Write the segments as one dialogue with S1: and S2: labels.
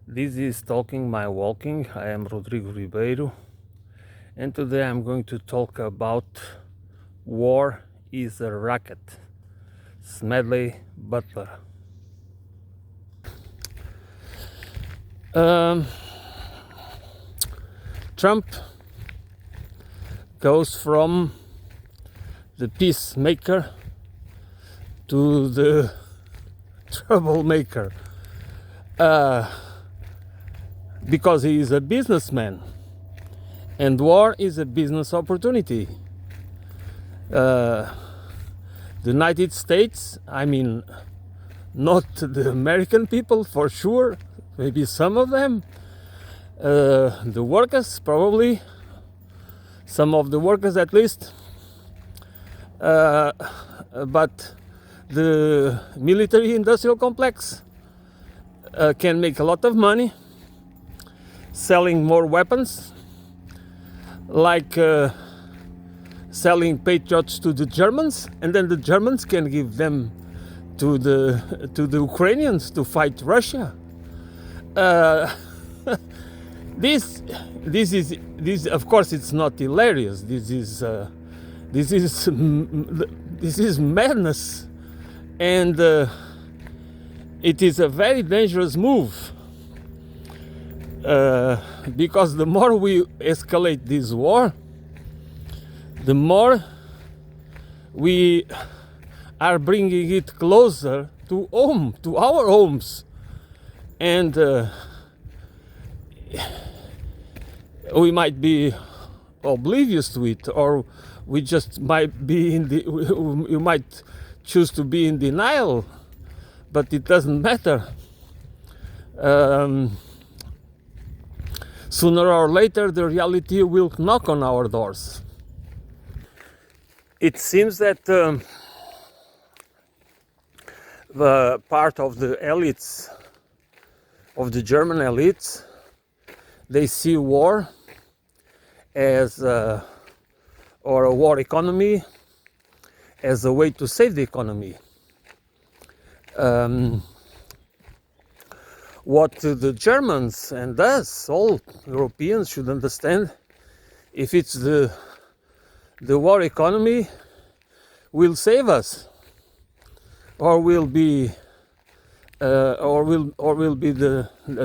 S1: This is Talking My Walking. I am Rodrigo Ribeiro, and today I'm going to talk about War is a Racket. Smedley, Butler. Trump goes from the peacemaker to the troublemaker. Because he is a businessman, and war is a business opportunity. The United States, I mean, not the American people for sure, maybe some of them, the workers probably, some of the workers at least, but the military industrial complex can make a lot of money selling more weapons, like selling Patriots to the Germans, and then the Germans can give them to the Ukrainians to fight Russia. This of course it's not hilarious. This is madness, and it is a very dangerous move. Because the more we escalate this war, the more we are bringing it closer to our homes, and we might be oblivious to it, or we just might be you might choose to be in denial, but it doesn't matter. Sooner or later, the reality will knock on our doors. It seems that the part of the elites, of the German elites, they see war as or a war economy as a way to save the economy. What the Germans and us, all Europeans, should understand, if it's the war economy will save us, or will be a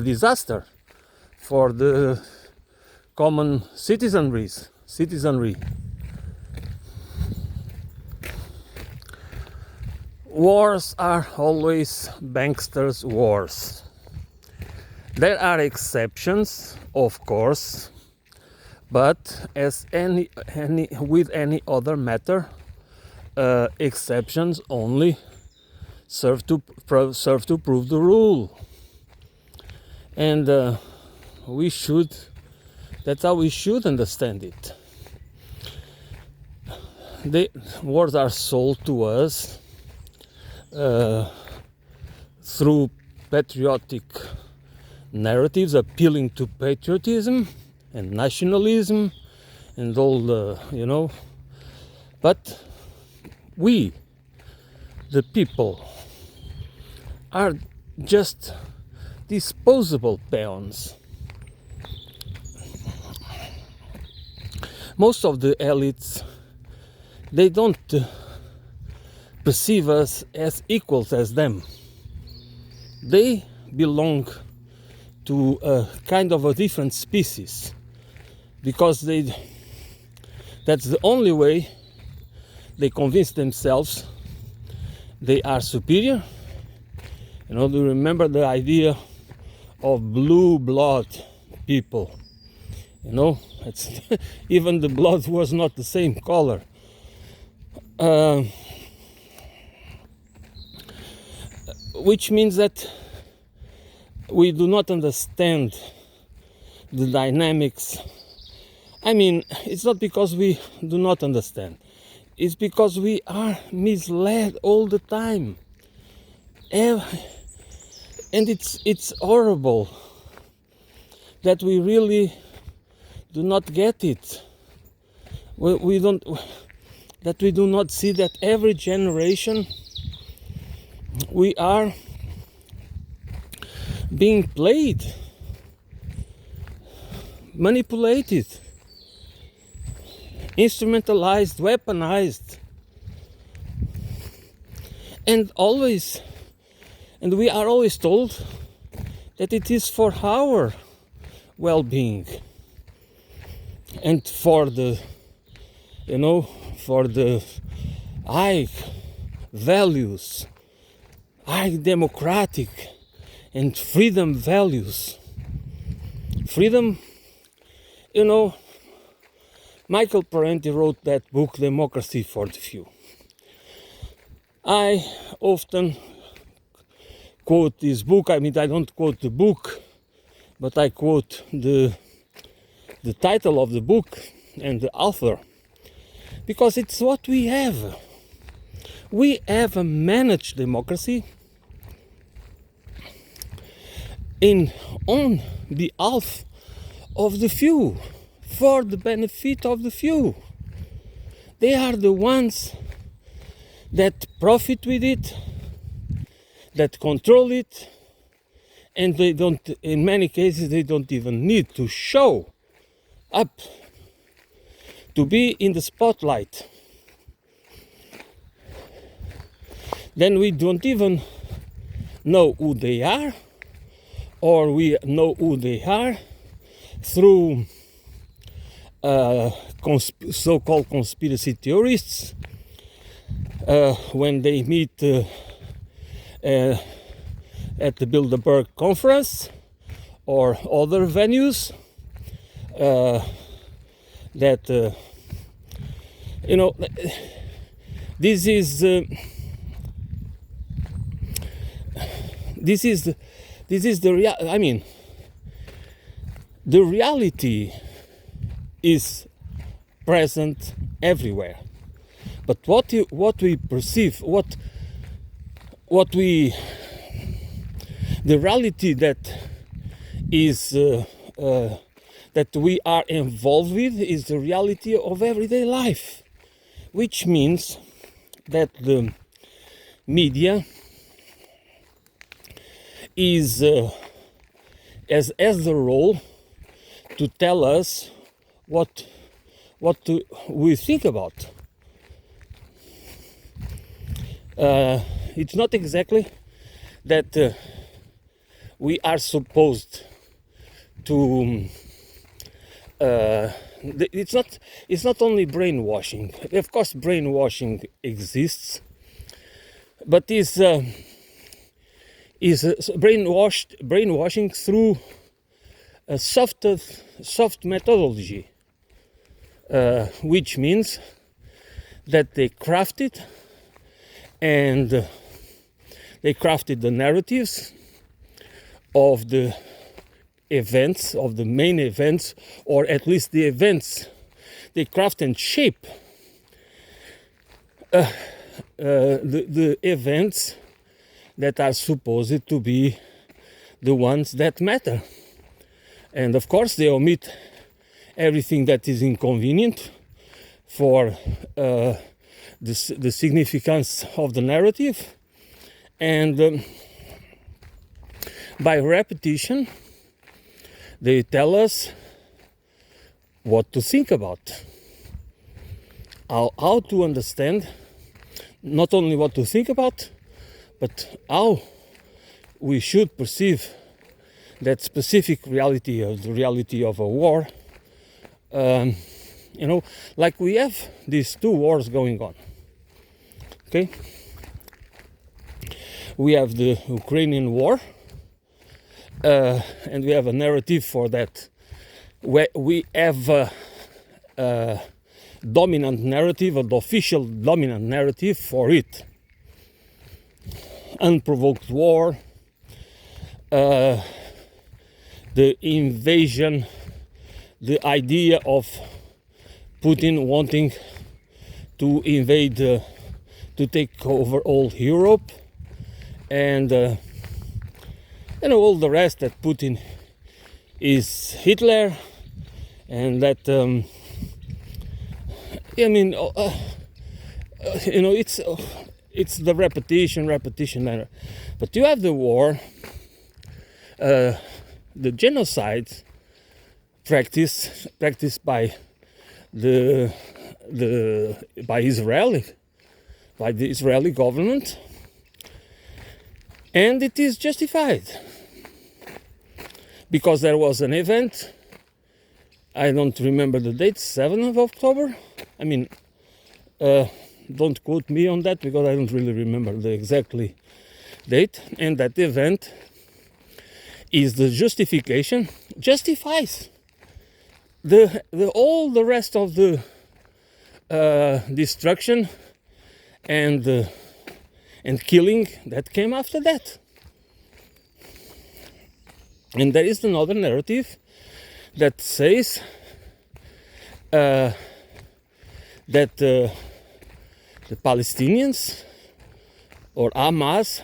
S1: disaster for the common citizenry. Wars are always gangsters' wars. There are exceptions, of course, but as with any other matter, exceptions only serve to prove the rule, and that's how we should understand it. The wars are sold to us through patriotic narratives, appealing to patriotism and nationalism and all the, but we, the people, are just disposable peons. Most of the elites, they don't perceive us as equals as them. They belong to a kind of a different species, because that's the only way they convince themselves they are superior. Do you remember the idea of blue blood people? It's even the blood was not the same color. Which means that we do not understand the dynamics. I mean, it's not because we do not understand. It's because we are misled all the time. And it's horrible that we really do not get it. We do not see that every generation we are being played manipulated, instrumentalized, weaponized, and we are always told that it is for our well-being and for the high values, high democratic and freedom values. Freedom, Michael Parenti wrote that book, Democracy for the Few. I often quote this book. I don't quote the book, but I quote the title of the book and the author, because it's what we have. We have a managed democracy on behalf of the few, for the benefit of the few. They are the ones that profit with it, that control it, and in many cases they don't even need to show up to be in the spotlight. Then we don't even know who they are, or we know who they are through so-called conspiracy theorists when they meet at the Bilderberg conference or other venues that this is the real. The reality is present everywhere, but what we perceive, the reality that is that we are involved with is the reality of everyday life, which means that the media has the role to tell us what we think about. It's not exactly that we are supposed to. It's not only brainwashing. Of course, brainwashing exists, but is brainwashing through a soft methodology, which means that they crafted the narratives of the events, of the main events, or at least the events. They craft and shape the events that are supposed to be the ones that matter. And of course they omit everything that is inconvenient for the significance of the narrative, and by repetition they tell us what to think about, how to understand, not only what to think about, but how we should perceive that specific reality, of the reality of a war. Like we have these two wars going on. Okay, we have the Ukrainian war, and we have a narrative for that. We have a dominant narrative, an official dominant narrative for it. Unprovoked war, the invasion, the idea of Putin wanting to invade, to take over all Europe, and all the rest, that Putin is Hitler, and that it's the repetition. But you have the war, the genocide practiced by by the Israeli government, and it is justified because there was an event. I don't remember the date, 7th of October. I mean, don't quote me on that because I don't really remember the exactly date. And that event is the justifies all the rest of the destruction and killing that came after that. And there is another narrative that says that the Palestinians or Hamas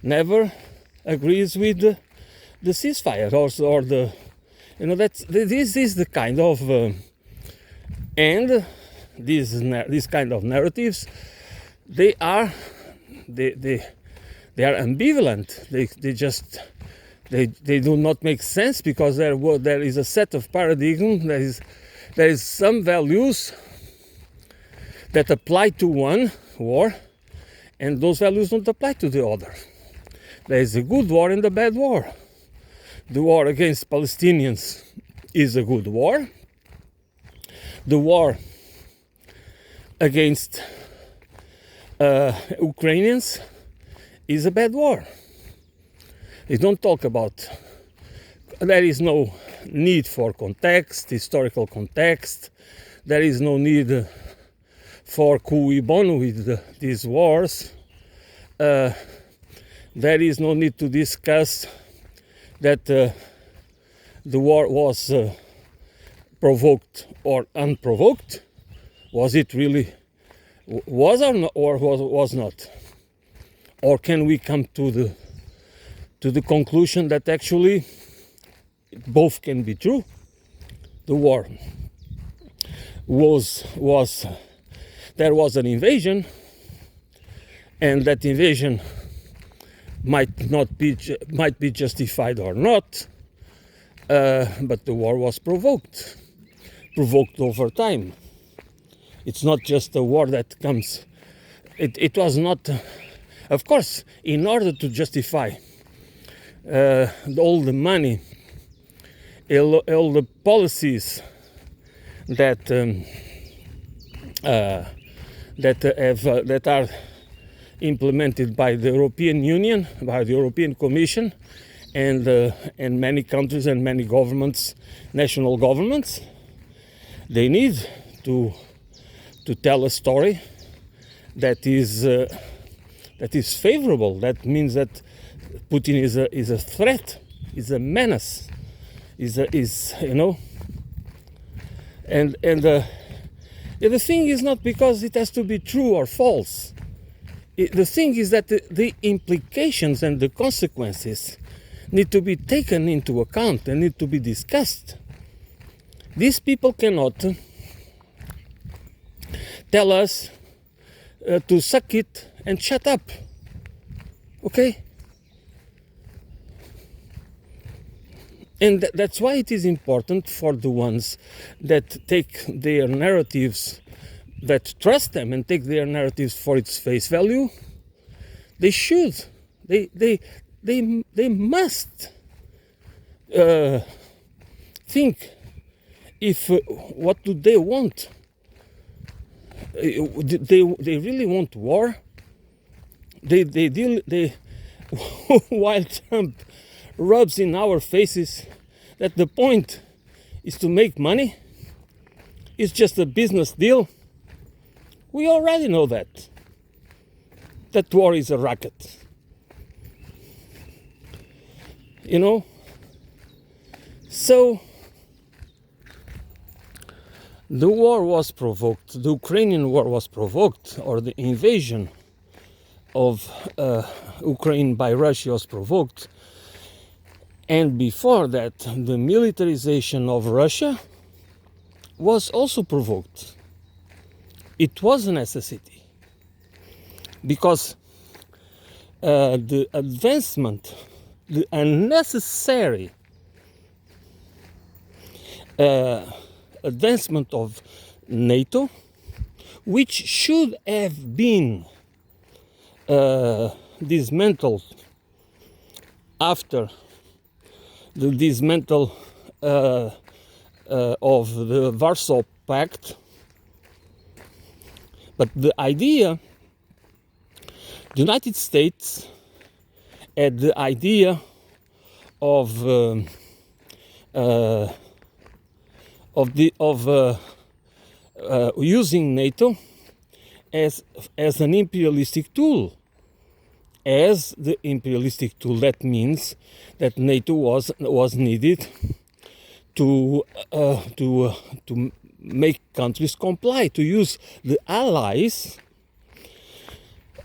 S1: never agrees with the ceasefire or the, you know, this is the kind of and these kind of narratives, they are ambivalent. They do not make sense because there is a set of paradigms. There is some values that apply to one war, and those values don't apply to the other. There is a good war and a bad war. The war against Palestinians is a good war. The war against Ukrainians is a bad war. They don't talk about. There is no need for context, historical context. There is no need for cui bono with these wars. There is no need to discuss that the war was provoked or unprovoked. Was it really was or was not? Or can we come to the conclusion that actually both can be true? The war was there was an invasion, and that invasion might be justified or not, but the war was provoked over time. It's not just a war that comes. It was not. Of course, in order to justify all the money, all the policies that are implemented by the European Union, by the European Commission, and many countries and many governments, national governments, they need to tell a story that is favorable. That means that Putin is a threat, is a menace, is you know. And the thing is not because it has to be true or false. The thing is that the implications and the consequences need to be taken into account and need to be discussed. These people cannot tell us to suck it and shut up. Okay? And that's why it is important for the ones that take their narratives, that trust them and take their narratives for its face value. They should. They must think if what do they want? They really want war? While Trump rubs in our faces that the point is to make money, it's just a business deal. We already know that war is a racket. You know? So the war was provoked, the Ukrainian war was provoked, or the invasion of Ukraine by Russia was provoked. And before that, the militarization of Russia was also provoked. It was a necessity. Because the advancement, the unnecessary advancement of NATO, which should have been dismantled after the dismantle of the Warsaw Pact. But the idea, the United States had the idea of using NATO as an imperialistic tool. As the imperialistic tool, that means that NATO was needed to make countries comply, to use the allies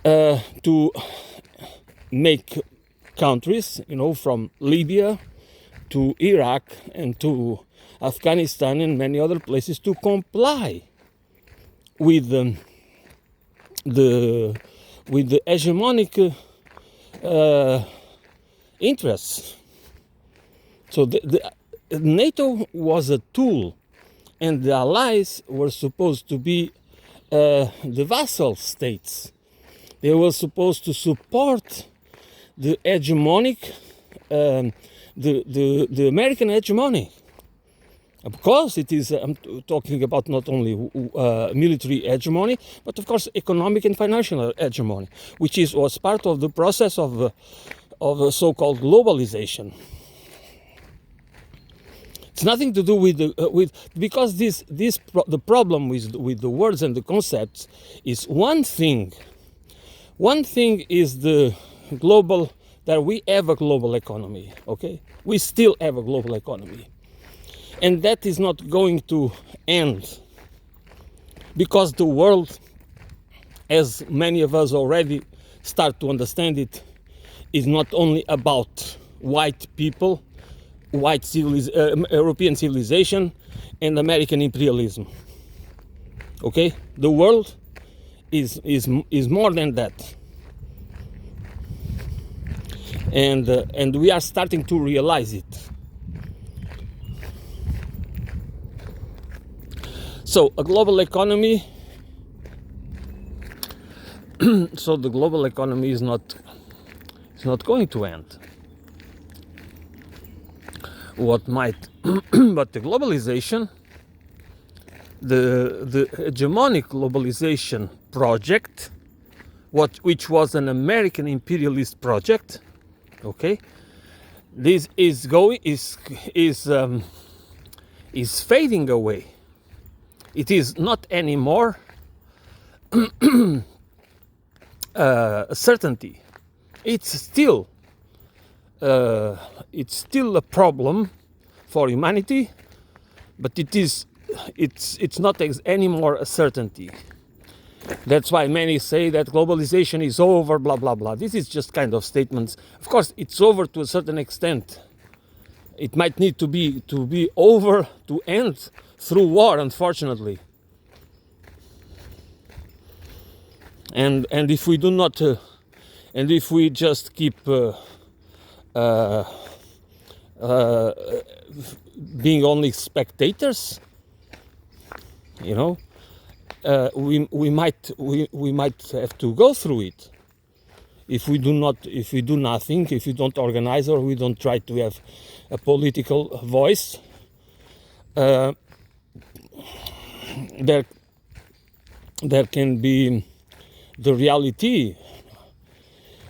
S1: to make countries, from Libya to Iraq and to Afghanistan and many other places, to comply with the hegemonic interests. So the NATO was a tool, and the allies were supposed to be the vassal states. They were supposed to support the hegemonic, the American hegemony. Of course, it is. I'm talking about not only military hegemony, but of course economic and financial hegemony, which was part of the process of so-called globalization. It's nothing to do with because the problem with the words and the concepts is one thing. One thing is the global, that we have a global economy. Okay, we still have a global economy, and that is not going to end, because the world, as many of us already start to understand it, is not only about white people, European civilization, and American imperialism. Okay, the world is more than that, and we are starting to realize it. So a global economy. So the global economy is not going to end. What might, but the globalization, the hegemonic globalization project, which was an American imperialist project, okay, this is fading away. It is not anymore a certainty. It's still a problem for humanity, but it's not anymore a certainty. That's why many say that globalization is over, blah blah blah. This is just kind of statements. Of course, it's over to a certain extent. It might need to be over, to end through war, unfortunately. And if we do not, and if we just keep being only spectators, we might have to go through it. If we do nothing, if we don't organize, or we don't try to have a political voice, there can be the reality.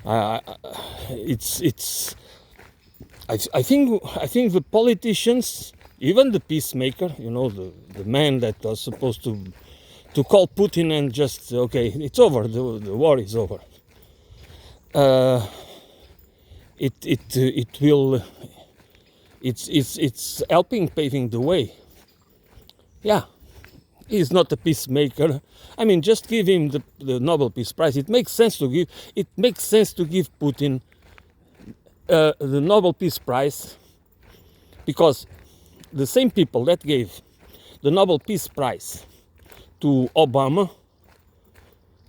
S1: I think the politicians, even the peacemaker, the man that was supposed to call Putin and just, okay, it's over, the war is over. It's helping paving the way. Yeah, he's not a peacemaker. I mean, just give him the Nobel Peace Prize. It makes sense to give Putin the Nobel Peace Prize, because the same people that gave the Nobel Peace Prize to Obama,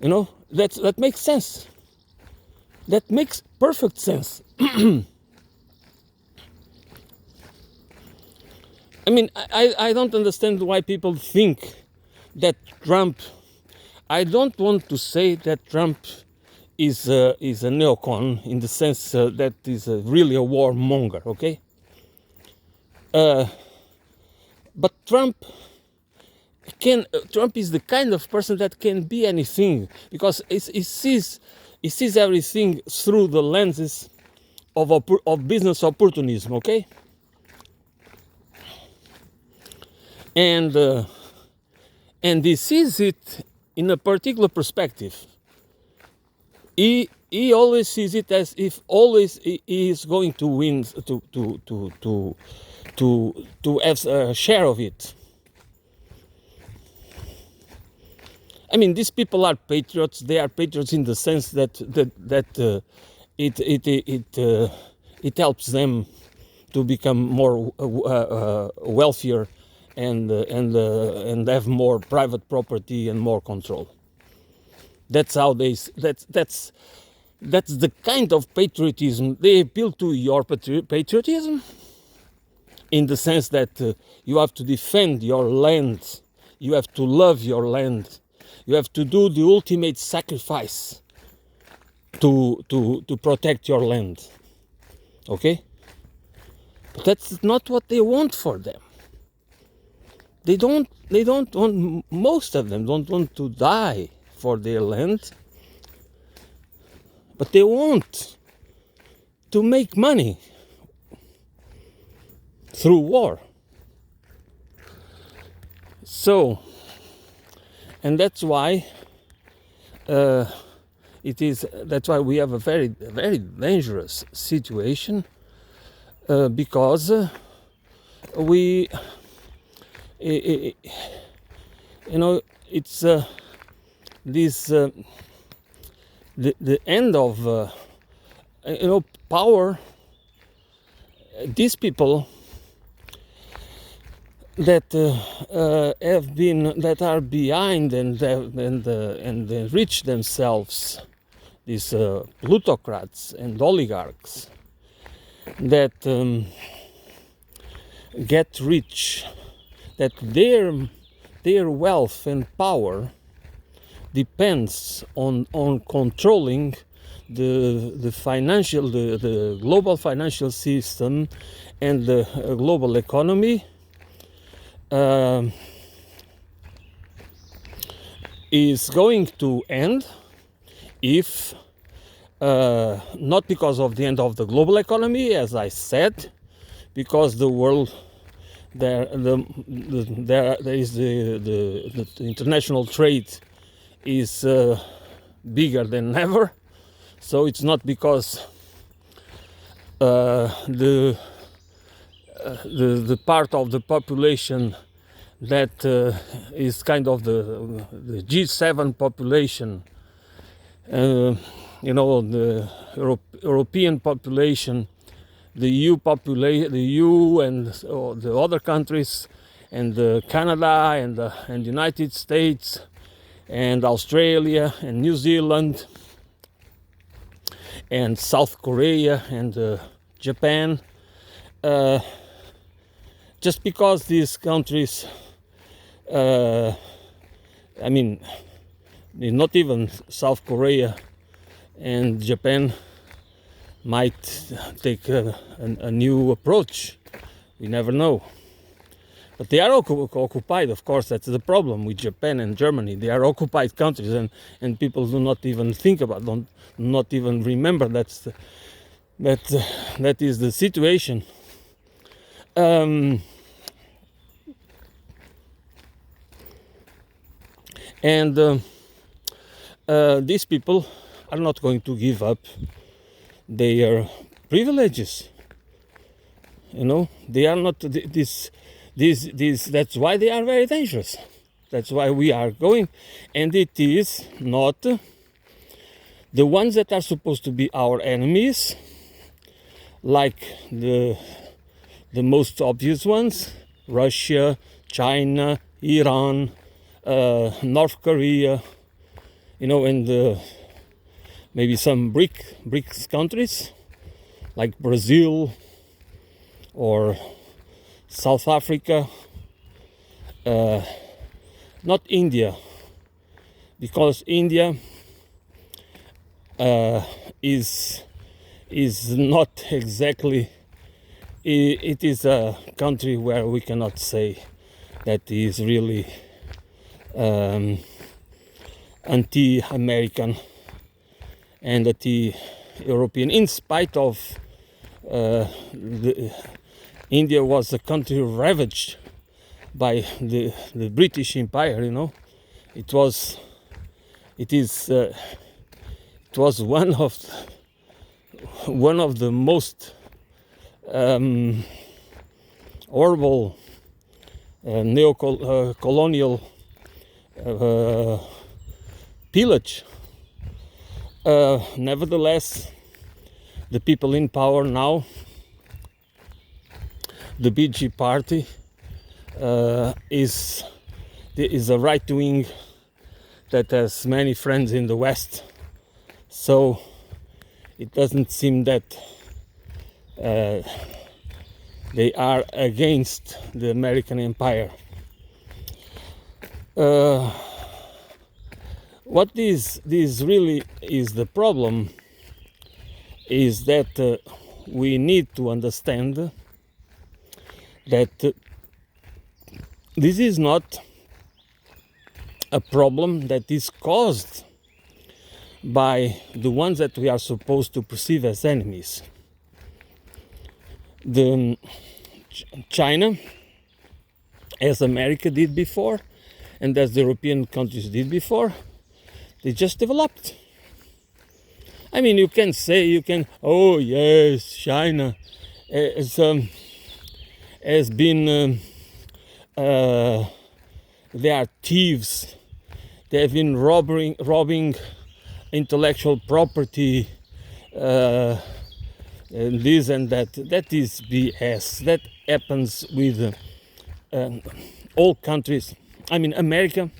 S1: that makes sense. That makes perfect sense. I mean, I don't understand why people think that Trump. I don't want to say that Trump is a neocon in the sense that is really a warmonger, okay? But Trump is the kind of person that can be anything because he sees everything through the lenses of business opportunism, okay? And he sees it in a particular perspective. He always sees it as if always he is going to win, to have a share of it. I mean, these people are patriots. They are patriots in the sense that it helps them to become more wealthier and have more private property and more control. That's how that's the kind of patriotism. They appeal to your patriotism in the sense that you have to defend your land, you have to love your land, you have to do the ultimate sacrifice to protect your land. Okay? But that's not what they want for them. They don't want, most of them don't want to die for their land, but they want to make money through war. So, and that's why that's why we have a very, very dangerous situation because we, you know, it's this the end of you know, power. These people that have been, that are behind and enrich themselves, these plutocrats and oligarchs that get rich, that their wealth and power depends on controlling the financial, the global financial system and the global economy, is going to end if not because of the end of the global economy, as I said, because the world there is the international trade is bigger than ever. So it's not because the part of the population that is kind of the G7 population, you know, the European population, the EU population, the EU and the other countries, and Canada and the United States and Australia and New Zealand and South Korea and Japan. Just because these countries, I mean, not even South Korea and Japan might take a new approach. We never know. But they are occupied, of course. That's the problem with Japan and Germany. They are occupied countries, and people do not even think about, not even remember that is the situation. These people are not going to give up their privileges. You know, they are not this. That's why they are very dangerous. That's why we are going, and it is not the ones that are supposed to be our enemies, like the most obvious ones: Russia, China, Iran, North Korea, you know, and maybe some BRICS countries like Brazil or South Africa, not India, because India is not exactly. It is a country where we cannot say that is really anti-American and anti-European, in spite of India was a country ravaged by the British Empire. You know, it was one of the most horrible neo-colonial pillage. Nevertheless, the people in power now, the BG party, is a right wing that has many friends in the West, so it doesn't seem that they are against the American empire. What this really is the problem is that we need to understand that this is not a problem that is caused by the ones that we are supposed to perceive as enemies. China, as America did before, and as the European countries did before, they just developed. I mean, you can say, oh yes, China has been, they are thieves, they have been robbing intellectual property, and this and that. That is BS. That happens with all countries. I mean, America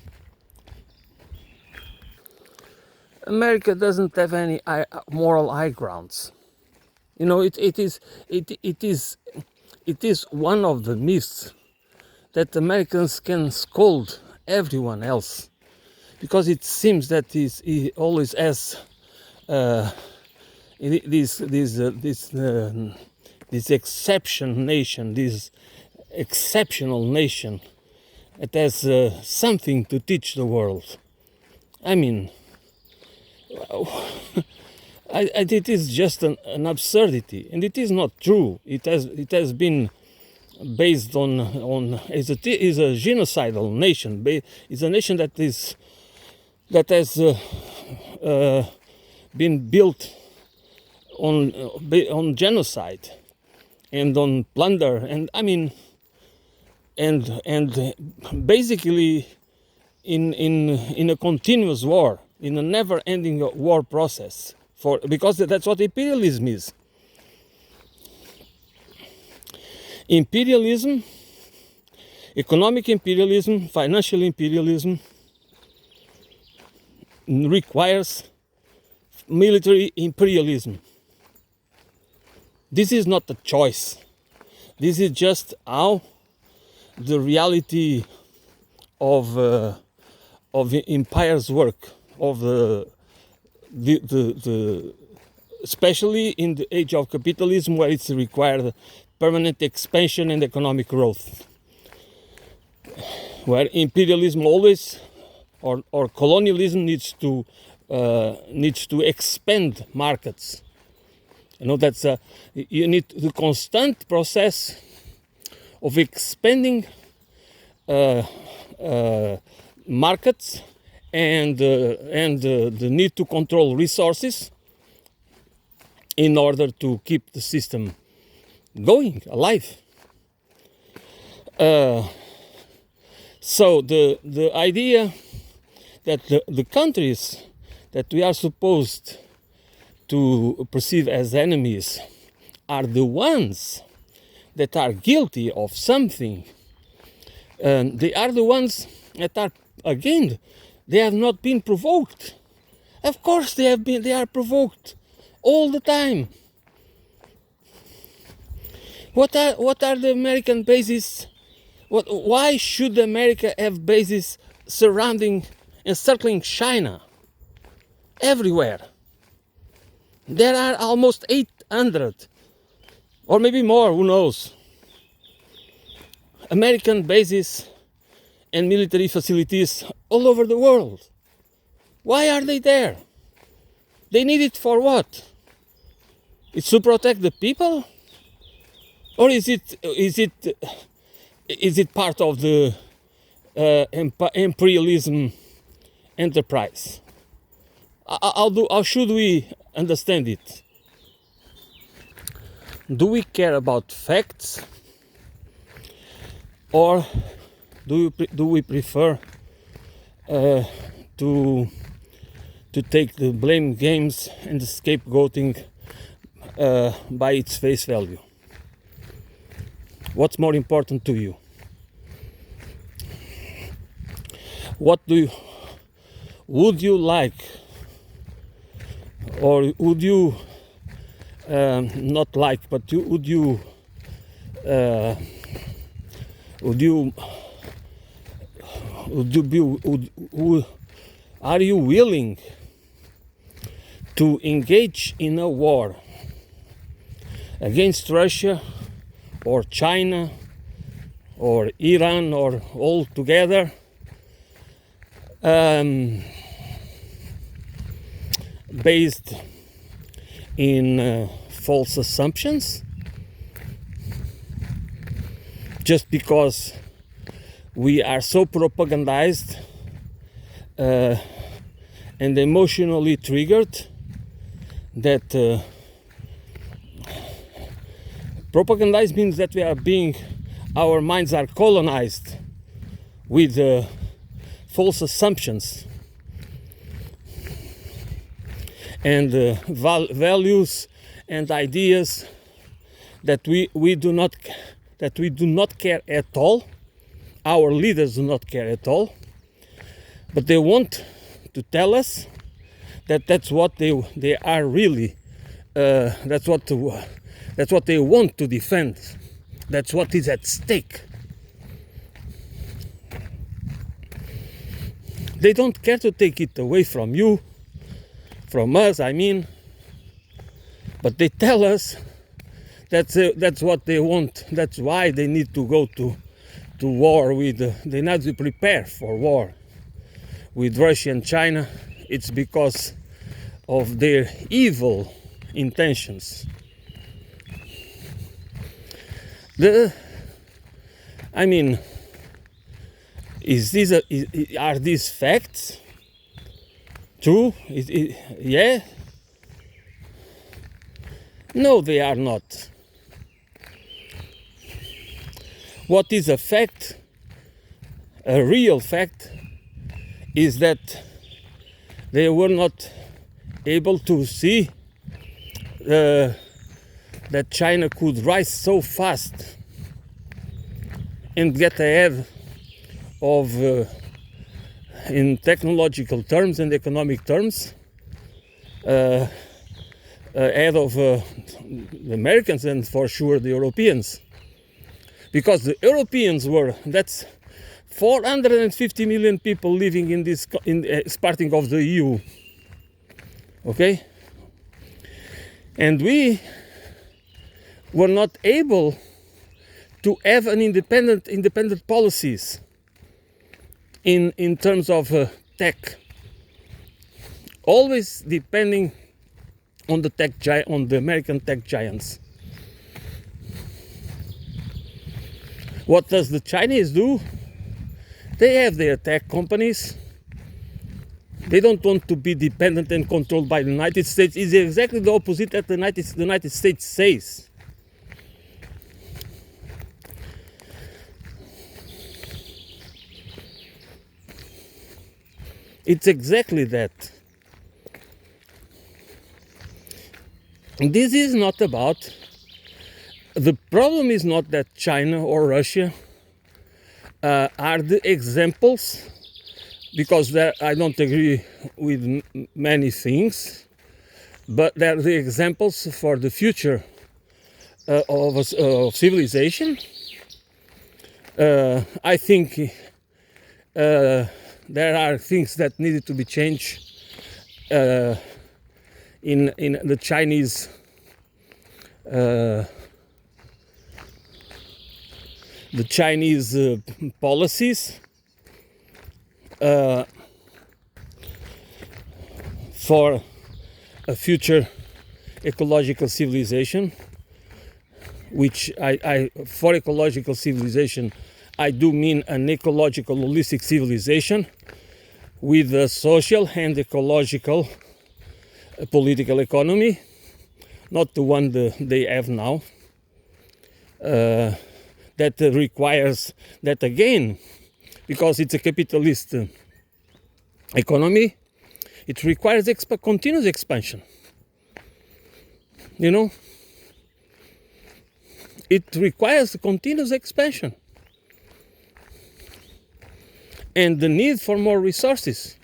S1: doesn't have any moral high grounds. You know, it is one of the myths that Americans can scold everyone else, because it seems that he always has this exceptional nation that has something to teach the world. I mean, it is just an absurdity, and it is not true. It has been based on is a genocidal nation. It's a nation that has been built on genocide and on plunder, and I mean, and basically in a continuous war, in a never-ending war process, because that's what imperialism is. Imperialism, economic imperialism, financial imperialism requires military imperialism. This is not a choice. This is just how the reality of empires work, of the especially in the age of capitalism, where it's required permanent expansion and economic growth, where imperialism always or colonialism needs to expand markets. You know, that's you need the constant process of expanding markets and the need to control resources in order to keep the system going, alive. So the idea that the countries that we are supposed to perceive as enemies are the ones that are guilty of something, they are the ones that are, again, they have not been provoked. Of course they are provoked all the time. What are the American bases? Why should America have bases surrounding and circling China? Everywhere. There are almost 800, or maybe more, who knows, American bases and military facilities all over the world. Why are they there? They need it for what? It's to protect the people? Or is it part of the imperialism enterprise? How should we understand it? Do we care about facts, or do we prefer to take the blame games and the scapegoating by its face value? What's more important to you? Would you like, or would you not like, but are you willing to engage in a war against Russia or China or Iran or all together, based in false assumptions, just because we are so propagandized and emotionally triggered that propagandized means that our minds are colonized with false assumptions and values and ideas that we do not care at all. Our leaders do not care at all, but they want to tell us that that's what they are really. That's what they want to defend. That's what is at stake. They don't care to take it away from you, from us, I mean, but they tell us that's what they want. That's why they need to go to war with. They need to prepare for war with Russia and China. It's because of their evil intentions. Are these facts true? Yeah? No, they are not. What is a fact, a real fact, is that they were not able to see that China could rise so fast and get ahead of, in technological terms and economic terms, ahead of the Americans and for sure the Europeans. Because the Europeans that's 450 million people living in this, starting of the EU. Okay? And we were not able to have an independent policies in terms of tech. Always depending on the American tech giants. What does the Chinese do? They have their tech companies. They don't want to be dependent and controlled by the United States. It's exactly the opposite that the United States says. It's exactly that. This is not about. The problem is not that China or Russia are the examples, because I don't agree with many things, but they're the examples for the future of civilization. I think there are things that needed to be changed in the Chinese policies for a future ecological civilization, which for ecological civilization I do mean an ecological holistic civilization with a social and ecological political economy, not the one they have now, that requires that again, because it's a capitalist economy, it requires continuous expansion. You know, it requires continuous expansion and the need for more resources,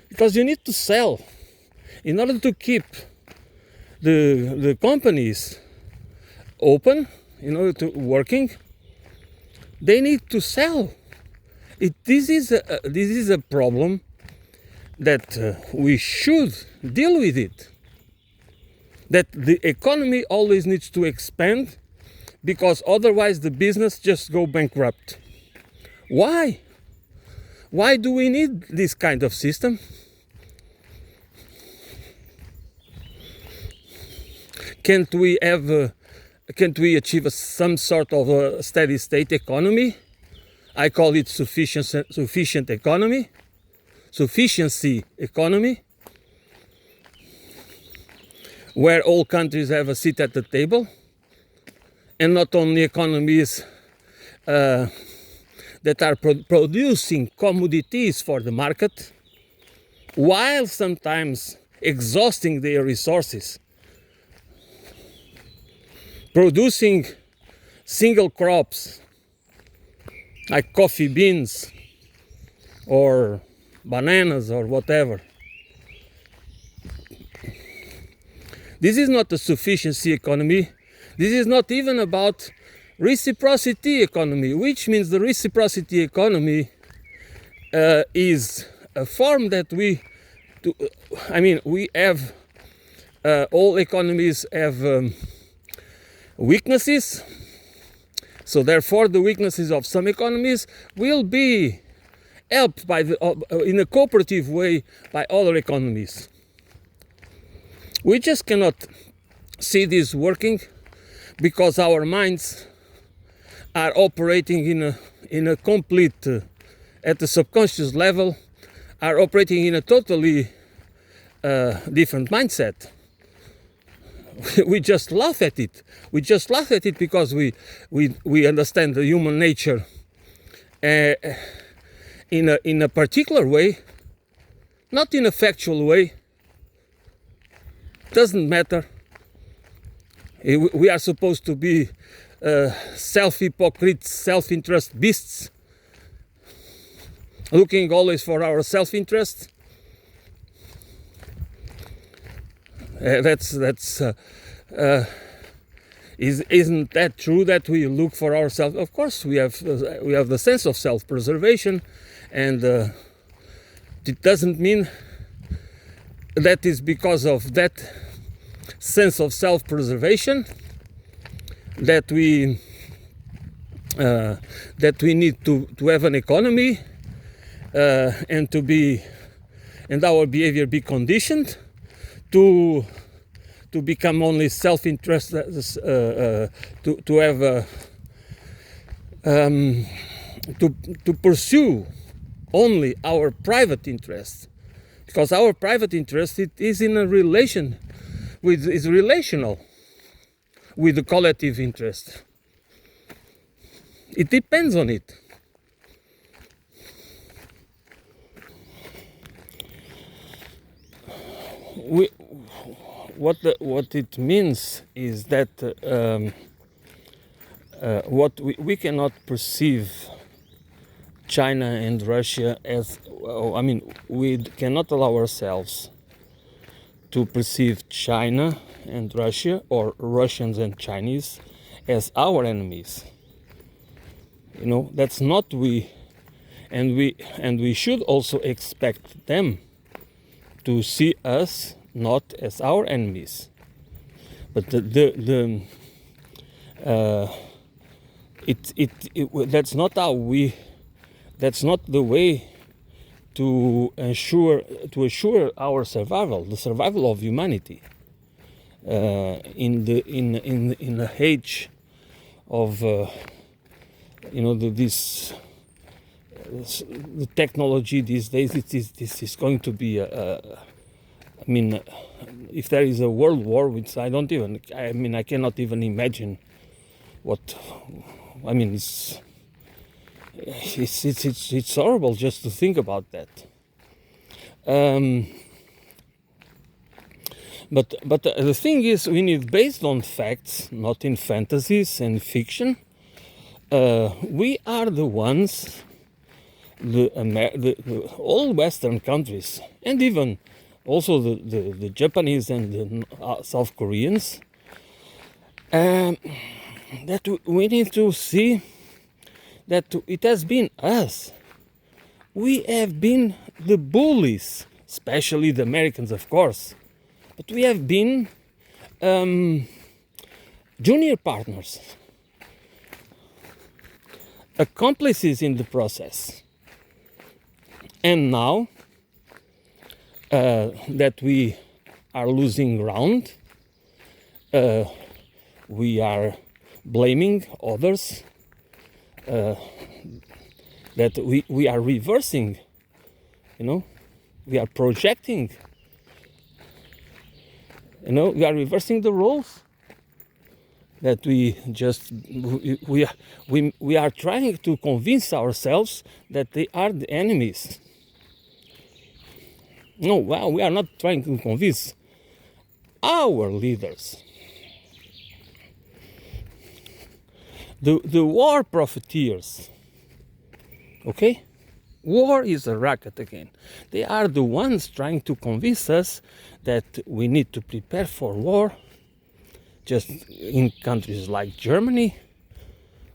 S1: because you need to sell in order to keep the companies open, in order to working. They need to sell. This is a problem that we should deal with it. That the economy always needs to expand, because otherwise the business just go bankrupt. Why? Why do we need this kind of system? Can't we achieve some sort of a steady state economy? I call it sufficient economy, sufficiency economy, where all countries have a seat at the table, and not only economies that are producing commodities for the market, while sometimes exhausting their resources, producing single crops like coffee beans or bananas or whatever. This is not a sufficiency economy. This is not even about reciprocity economy, which means the reciprocity economy is a form that we have, all economies have weaknesses, so therefore the weaknesses of some economies will be helped by in a cooperative way by other economies. We just cannot see this working, because our minds are operating in a complete, at the subconscious level, are operating in a totally different mindset. We just laugh at it. We just laugh at it because we understand the human nature in a particular way, not in a factual way. Doesn't matter. We are supposed to be self-hypocrites, self-interest beasts, looking always for our self-interest. Isn't that true that we look for ourselves? Of course, we have the sense of self-preservation, and it doesn't mean that is because of that sense of self-preservation that we need to have an economy and our behavior be conditioned to become only self-interested, to have to pursue only our private interest, because our private interest is relational with the collective interest. It depends on it. What it means is that what we cannot perceive China and Russia as, we cannot allow ourselves to perceive China and Russia, or Russians and Chinese, as our enemies. That's not we should also expect them to see us not as our enemies. But that's not that's not the way to assure our survival, the survival of humanity in the age of the technology these days. This is going to be if there is a world war, which I cannot even imagine what. It's horrible just to think about that. But the thing is, we need based on facts, not in fantasies and fiction. We are the ones, the all Western countries, and even also the Japanese and the South Koreans, that we need to see that it has been us. We have been the bullies, especially the Americans, of course, but we have been junior partners, accomplices in the process. And now that we are losing ground, we are blaming others, that we are reversing, we are projecting, we are reversing the roles, that we are trying to convince ourselves that they are the enemies. No, well, we are not trying to convince our leaders. The war profiteers, okay? War is a racket again. They are the ones trying to convince us that we need to prepare for war, just in countries like Germany,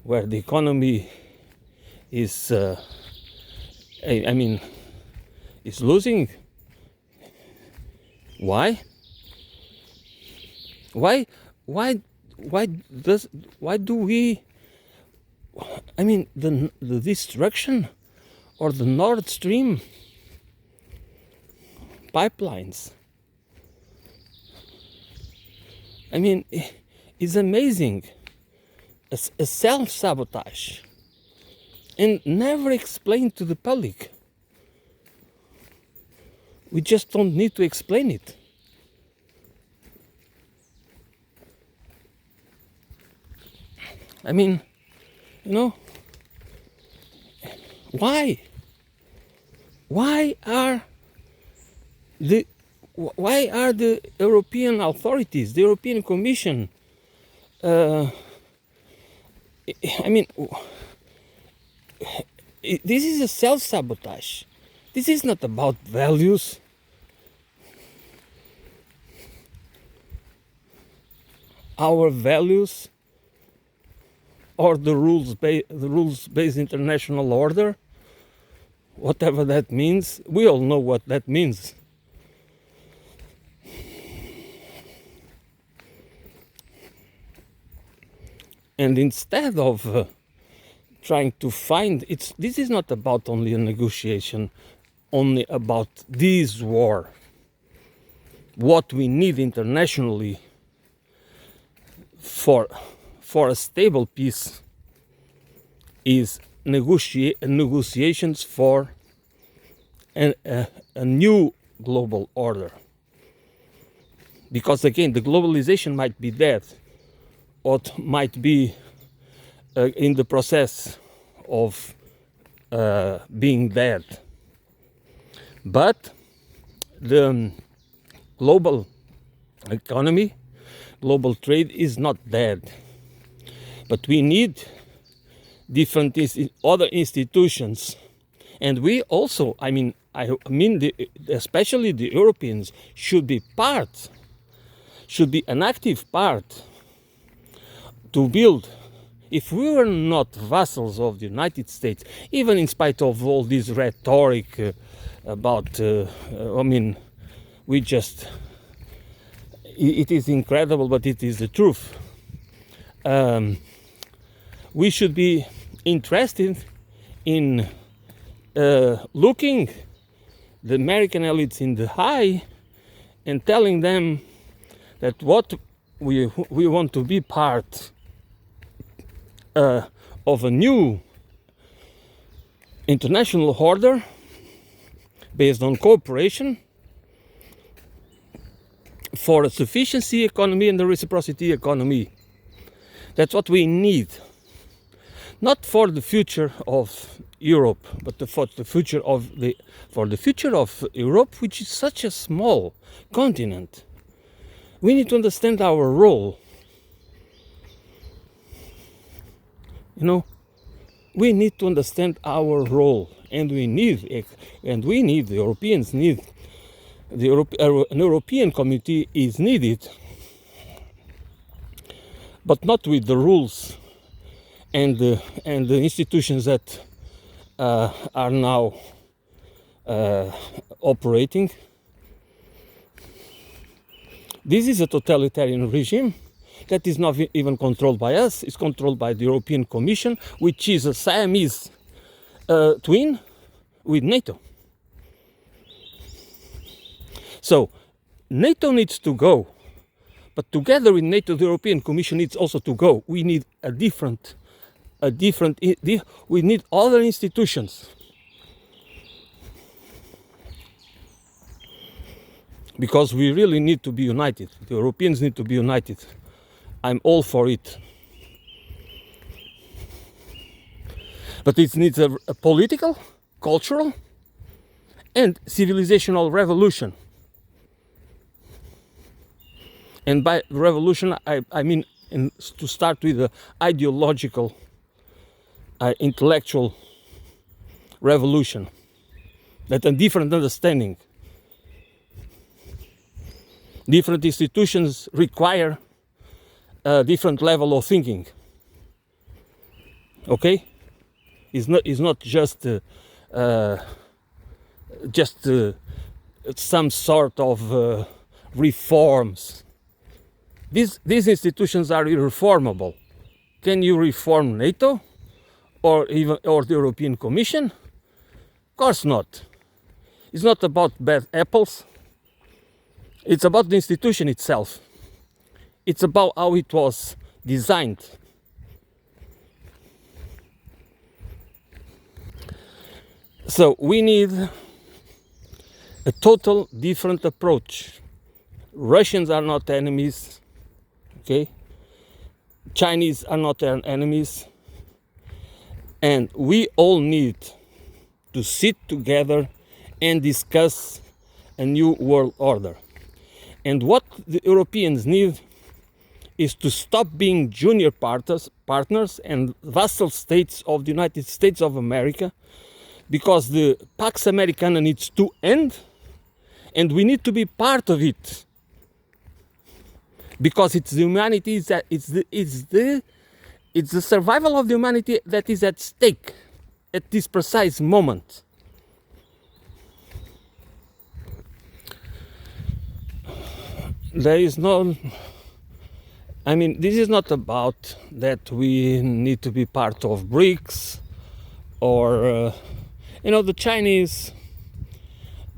S1: where the economy is, is losing. Why? Why do we? The destruction or the Nord Stream pipelines. It's amazing. A self-sabotage, and never explained to the public. We just don't need to explain it. Why? Why are the European authorities, the European Commission, this is a self-sabotage. This is not about values. Our values, or the rules-based international order, whatever that means. We all know what that means. And instead of trying to find, this is not about only a negotiation, only about this war. What we need internationally for a stable peace is negotiations for a new global order. Because again, the globalization might be dead, or might be in the process of being dead. But the global economy, global trade is not dead. But we need different other institutions. And we also, I I mean, especially the Europeans should be an active part to build. If we were not vassals of the United States, even in spite of all this rhetoric about, we just, it is incredible, but it is the truth. We should be interested in looking the American elites in the eye and telling them that what we want to be part of a new international order based on cooperation for a sufficiency economy and a reciprocity economy. That's what we need. Not for the future of Europe, but for the future of Europe, which is such a small continent. We need to understand our role. We need to understand our role, and the Europeans need, an European community is needed, but not with the rules and the institutions that are now operating. This is a totalitarian regime that is not even controlled by us. It's controlled by the European Commission, which is a Siamese twin with NATO. So NATO needs to go, but together with NATO, the European Commission needs also to go. We need we need other institutions. Because we really need to be united. The Europeans need to be united. I'm all for it. But it needs a political, cultural, and civilizational revolution. And by revolution, I mean to start with the ideological, intellectual revolution. That a different understanding. Different institutions require a different level of thinking. Okay, it's not just some sort of reforms. These institutions are irreformable. Can you reform NATO or the European Commission? Of course not. It's not about bad apples. It's about the institution itself. It's about how it was designed. So we need a total different approach. Russians are not enemies, okay? Chinese are not enemies. And we all need to sit together and discuss a new world order. And what the Europeans need is to stop being junior partners and vassal states of the United States of America, because the Pax Americana needs to end, and we need to be part of it, because it's the humanity it's the survival of the humanity that is at stake at this precise moment. There is no, this is not about that we need to be part of BRICS or, the Chinese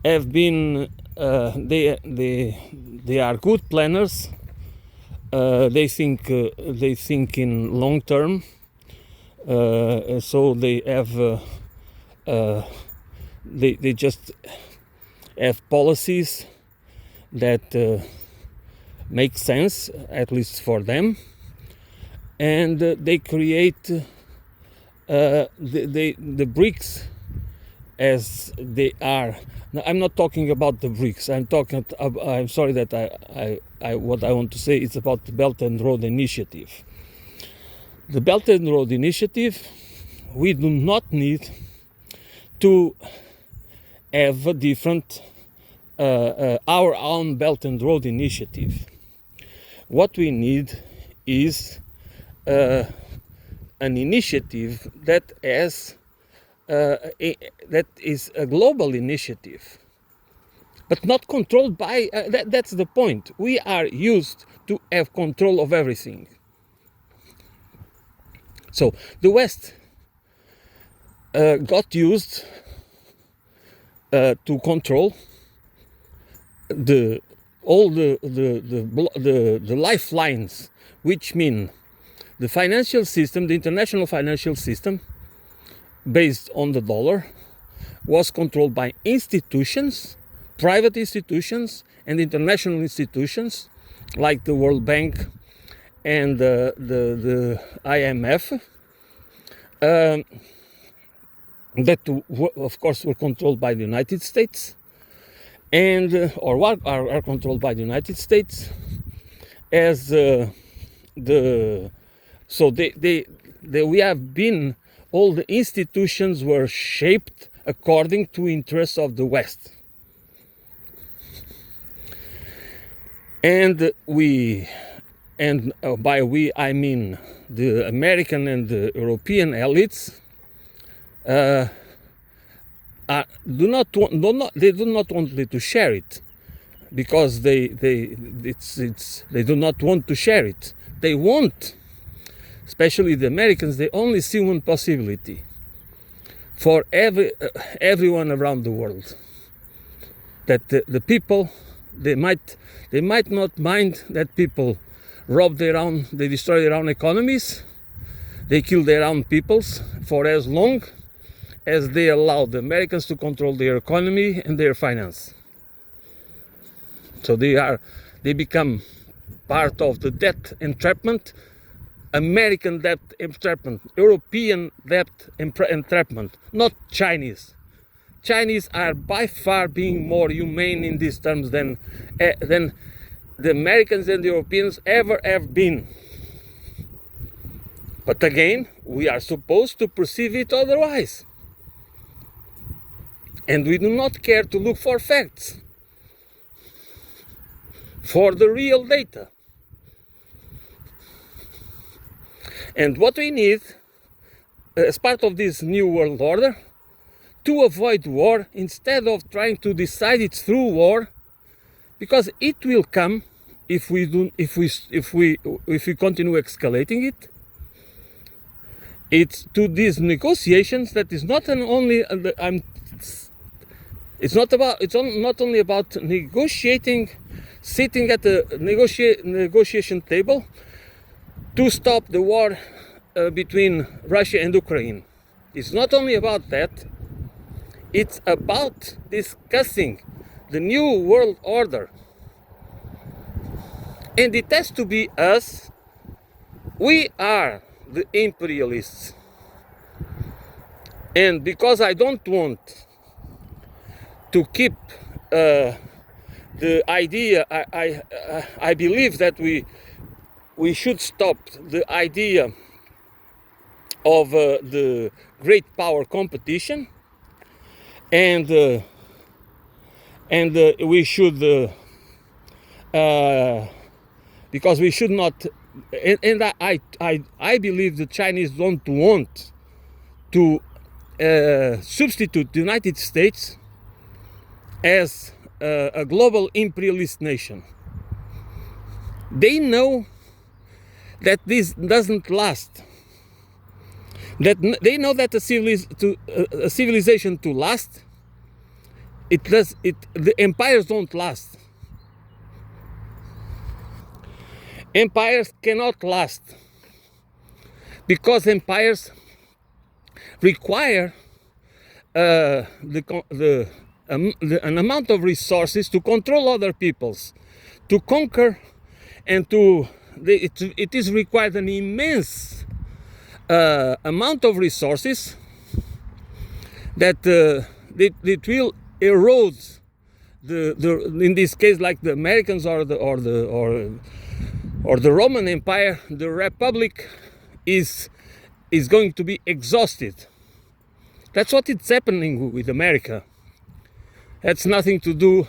S1: have been, they are good planners. They think in long term. So they have, they just have policies that make sense, at least for them, and they create the BRICS as they are. Now, I'm not talking about the BRICS. I'm sorry that what I want to say is about the Belt and Road Initiative. The Belt and Road Initiative, we do not need to have a different, our own Belt and Road Initiative. What we need is an initiative that has that is a global initiative, but not controlled by. That's the point. We are used to have control of everything. So the West got used to control all the lifelines, which mean the financial system, the international financial system, based on the dollar, was controlled by institutions, private institutions, and international institutions like the World Bank and the IMF, that of course were controlled by the United States, and are controlled by the United States as we have been, all the institutions were shaped according to interests of the West. And by we I mean the American and the European elites do not want to share it, because they do not want to share it. They want, especially the Americans, they only see one possibility for everyone around the world, that the people, they might not mind that people they destroy their own economies, they kill their own peoples, for as long as they allow the Americans to control their economy and their finance. So they become part of the debt entrapment, American debt entrapment, European debt entrapment, not Chinese. Chinese are by far being more humane in these terms than the Americans and the Europeans ever have been. But again, we are supposed to perceive it otherwise. And we do not care to look for facts, for the real data. And what we need, as part of this new world order, to avoid war, instead of trying to decide it through war, because it will come if we continue escalating it. It's to these negotiations that is not only it's not only about negotiating, sitting at the negotiation table to stop the war between Russia and Ukraine. It's not only about that. It's about discussing the new world order. And it has to be us. We are the imperialists. And because I don't want to keep the idea, I believe that we should stop the idea of the great power competition, and we should because we should not, and I believe the Chinese don't want to substitute the United States as a global imperialist nation. They know that this doesn't last. That they know that a civilization to last, the empires don't last. Empires cannot last because empires require an amount of resources to control other peoples, to conquer, and it is required an immense amount of resources that it will erode in this case, like the Americans or the Roman Empire. The Republic is going to be exhausted. That's what is happening with America. That's nothing to do.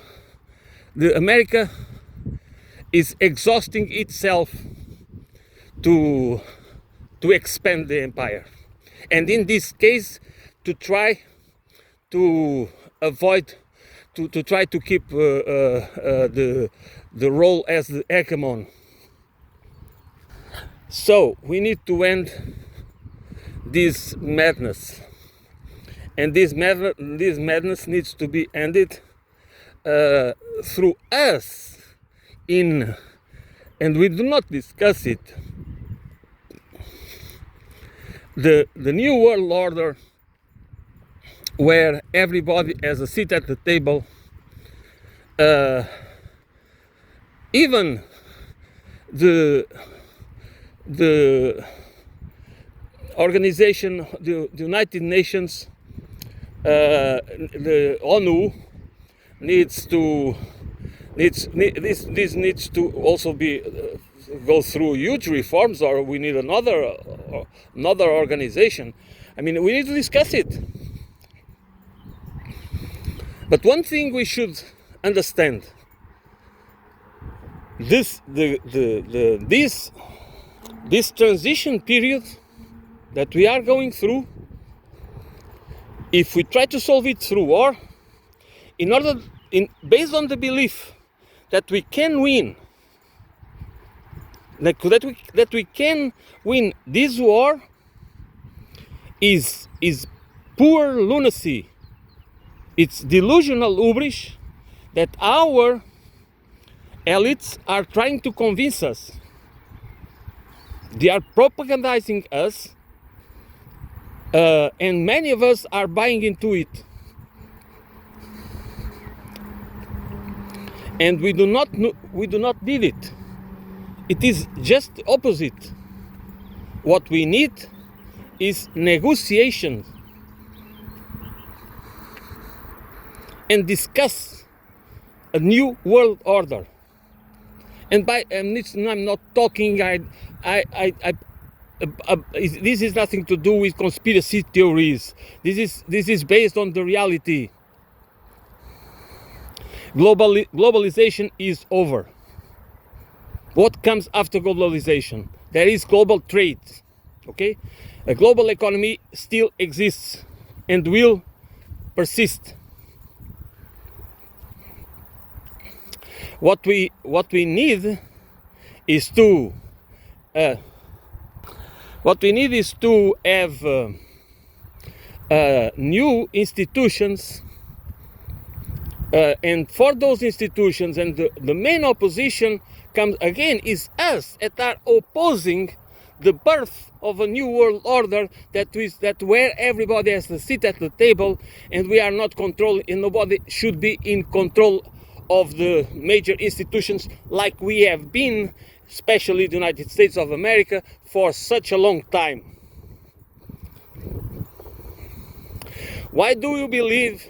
S1: The America is exhausting itself to expand the empire, and in this case, to try to avoid, to try to keep the role as the hegemon. So we need to end this madness, and this madness needs to be ended through us, and we do not discuss it. The new world order, where everybody has a seat at the table, even the organization, the United Nations, the ONU needs to also be go through huge reforms, or we need another organization. I mean, we need to discuss it. But one thing we should understand: this transition period that we are going through, if we try to solve it through war, based on the belief that we can win, that we can win this war, is pure lunacy. It's delusional hubris that our elites are trying to convince us. They are propagandizing us, and many of us are buying into it. And we do not need it. It is just the opposite. What we need is negotiation, and discuss a new world order. And I'm not talking. This is nothing to do with conspiracy theories. This is based on the reality. Globalization is over. What comes after globalization? There is global trade. Okay, a global economy still exists and will persist. What we need is to have new institutions, and for those institutions, and the main opposition comes again is us that are opposing the birth of a new world order that where everybody has to sit at the table, and we are not controlling, and nobody should be in control of the major institutions like we have been, especially the United States of America, for such a long time. Why do you believe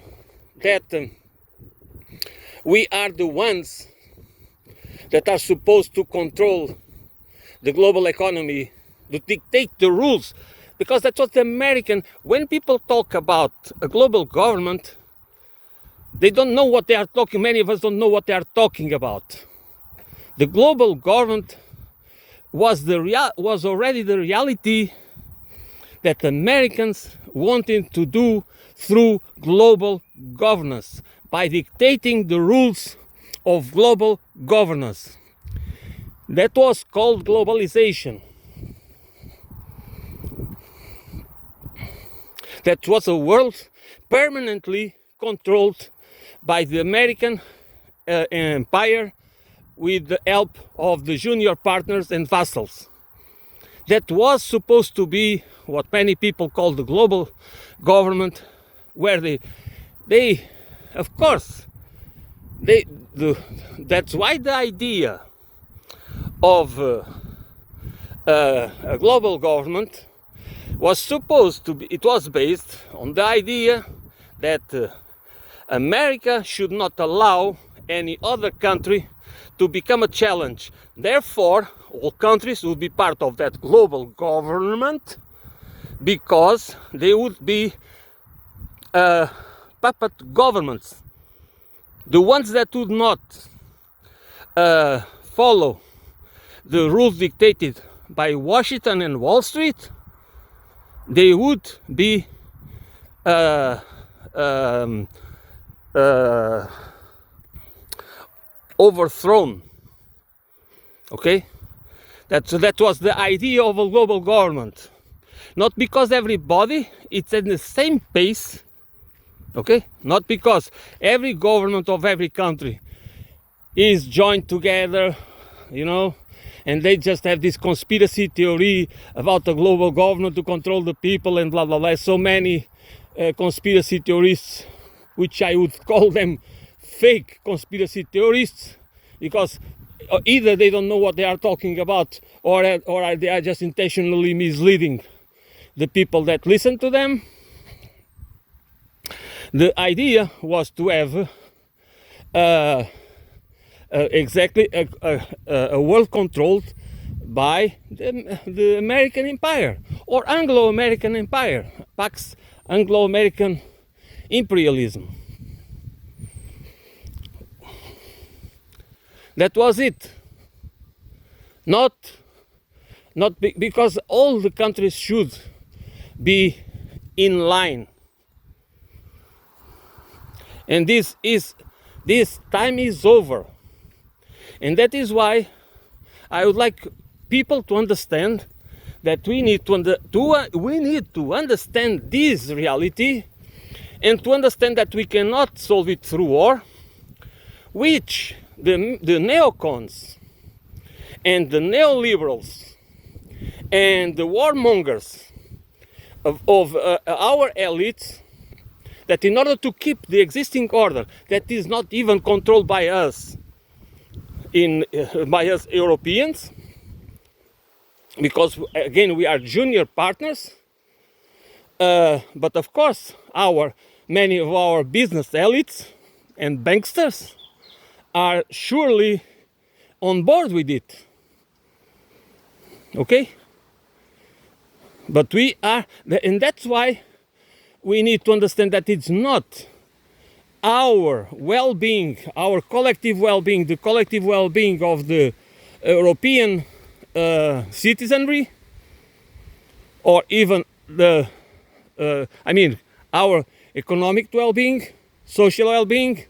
S1: that we are the ones that are supposed to control the global economy, to dictate the rules? Because that's what the American, when people talk about a global government, they don't know what they are talking. Many of us don't know what they are talking about. The global government was already the reality that Americans wanted to do through global governance, by dictating the rules of global governance. That was called globalization. That was a world permanently controlled by the American empire, with the help of the junior partners and vassals. That was supposed to be what many people call the global government, where they of course, that's why the idea of a global government was supposed to be, it was based on the idea that America should not allow any other country to become a challenge. Therefore, all countries would be part of that global government, because they would be puppet governments. The ones that would not follow the rules dictated by Washington and Wall Street, they would be overthrown. Okay, that was the idea of a global government. Not because everybody it's at the same pace. Okay, not because every government of every country is joined together, you know, and they just have this conspiracy theory about the global government to control the people and blah blah blah. So many conspiracy theorists, which I would call them fake conspiracy theorists, because either they don't know what they are talking about, or they are just intentionally misleading the people that listen to them. The idea was to have exactly a world controlled by the American Empire or Anglo-American Empire, Pax Anglo-American imperialism. That was it. Not because all the countries should be in line. And this time is over. And that is why I would like people to understand that we need to understand this reality, and to understand that we cannot solve it through war, which the neocons and the neoliberals and the warmongers of our elites, that in order to keep the existing order that is not even controlled by us, by us Europeans, because again we are junior partners, but of course many of our business elites and banksters are surely on board with it. Okay? But we are, and that's why we need to understand that it's not our well-being, our collective well-being, the collective well-being of the European citizenry, or even our economic well-being, social well-being,